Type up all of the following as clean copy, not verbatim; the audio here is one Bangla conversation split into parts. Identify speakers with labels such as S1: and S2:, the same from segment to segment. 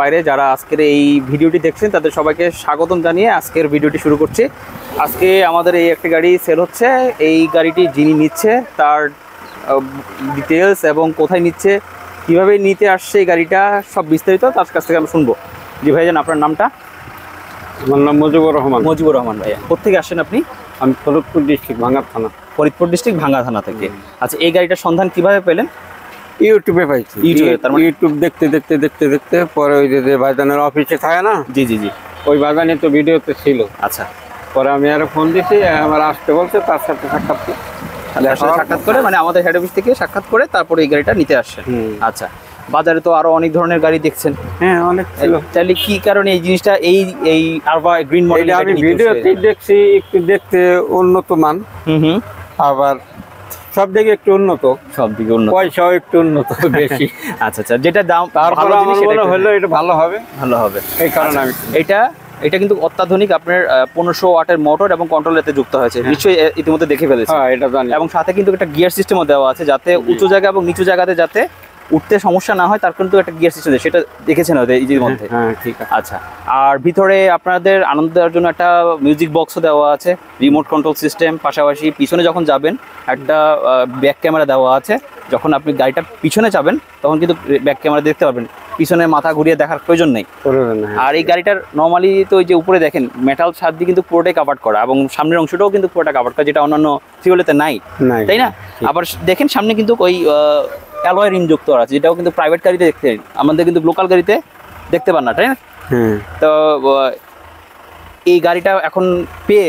S1: বাইরে যারা আজকের এই ভিডিওটি দেখছেন তাদের সবাইকে স্বাগতম জানিয়ে আজকের ভিডিওটি শুরু করছি। আজকে আমাদের এই একটা গাড়ি সেল হচ্ছে। এই গাড়িটি যিনি নিচ্ছে তার ডিটেলস এবং কোথায় নিচ্ছে, কিভাবে নিতে আসছে এই গাড়িটা, সব বিস্তারিত তার কাছ থেকে আমরা শুনবো। জি ভাইজান, আপনার নামটা?
S2: আমার নাম মুজিবুর রহমান।
S1: মুজিবুর রহমান ভাইয়া, কোথেকে আসেন আপনি?
S2: আমি ফরিদপুর ডিস্ট্রিক্ট ভাঙ্গা থানা।
S1: ফরিদপুর ডিস্ট্রিক্ট ভাঙ্গা থানা থেকে। আচ্ছা, এই গাড়িটার সন্ধান কিভাবে পেলেন?
S2: ইউটিউবে পাইছি।
S1: ইউটিউবে, তার মানে
S2: ইউটিউব দেখতে দেখতে দেখতে দেখতে পরে ওই যে ভাইজানের অফিসে থাকে না,
S1: জি জি জি,
S2: ওই ভাইজানি তো ভিডিওতে ছিল।
S1: আচ্ছা,
S2: পরে আমি আরো ফোন দিছি, আমার আসতে বলছে, তার সাথে সাক্ষাৎ
S1: সাক্ষাৎ করে, মানে আমাদের হেড অফিস থেকে সাক্ষাৎ করে তারপরে এই গাড়িটা নিতে আসছেন। আচ্ছা, বাজারে তো আরো অনেক ধরনের গাড়ি দেখছেন।
S2: হ্যাঁ, অনেক ছিল।
S1: তাহলে কি কারণে এই জিনিসটা, এই আরবা গ্রিন মডেল
S2: আমি ভিডিওতে দেখছি একটু দেখতে উন্নত মান, আবার সব দিকে একটু উন্নত,
S1: সব দিকে উন্নত,
S2: পয়সাও একটু উন্নত বেশি।
S1: আচ্ছা আচ্ছা, যেটা দাম
S2: তারপরে আমার মনে হলো এটা ভালো হবে,
S1: ভালো হবে,
S2: এই কারণে আমি
S1: এটা কিন্তু অত্যাধুনিক আপনার 1500 ওয়াটের মোটর এবং কন্ট্রোলারতে যুক্ত হয়েছে, নিশ্চয়ই ইতিমধ্যে দেখে ফেলেছেন।
S2: হ্যাঁ, এটা জানি।
S1: এবং সাথে কিন্তু একটা গিয়ার সিস্টেমও দেওয়া আছে, যাতে উঁচু জায়গা এবং নিচু জায়গাতে যাতে উঠতে সমস্যা না হয়, তার কিন্তু একটা গিয়ার সিস্টেম, সেটা দেখেছেন হয়তো এই মধ্যে।
S2: হ্যাঁ, ঠিক আছে।
S1: আচ্ছা, আর ভিতরে আপনাদের আনন্দ দেওয়ার জন্য একটা মিউজিক বক্সও দেওয়া আছে, রিমোট কন্ট্রোল সিস্টেম, পাশাপাশি পিছনে যখন যাবেন একটা ব্যাক ক্যামেরা দেওয়া আছে। যখন আপনি গাড়িটা পিছনে যাবেন তখন কিন্তু ব্যাক ক্যামেরা দেখতে পাবেন, পিছনে মাথা ঘুরিয়ে দেখার প্রয়োজন নেই। আর এই গাড়িটার নর্মালি তো ওই যে উপরে দেখেন মেটাল ছাদ দিয়ে কিন্তু পুরোটাই কাভার করা, এবং সামনের অংশটাও কিন্তু পুরোটা কাভার করা, যেটা অন্যান্য ফিউলেতে নাই, তাই না? আবার দেখেন সামনে কিন্তু ওই অ্যালয় রিম যুক্ত আছে, যেটাও কিন্তু প্রাইভেট গাড়িতে দেখতে, আমাদের কিন্তু লোকাল গাড়িতে দেখতে পান না, তাই না? তো এই গাড়িটা এখন পেয়ে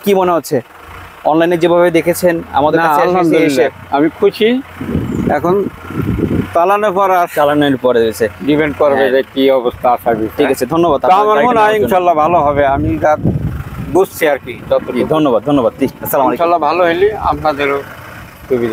S1: কি মনে হচ্ছে? অনলাইনে যেভাবে দেখেছেন আমাদের কাছে এসে
S2: আমি খুশি। এখন
S1: চালানোর পরে এসে
S2: ডিপেন্ড করবে যে কি অবস্থা আসবে।
S1: ঠিক আছে, ধন্যবাদ।
S2: আমার মনে হয় ইনশাল্লাহ ভালো হবে, আমি যা বুঝছি আর কি।
S1: ধন্যবাদ, ধন্যবাদ। আসসালামু আলাইকুম।
S2: ইনশাল্লাহ ভালো হইলে আপনাদেরও সুবিধা।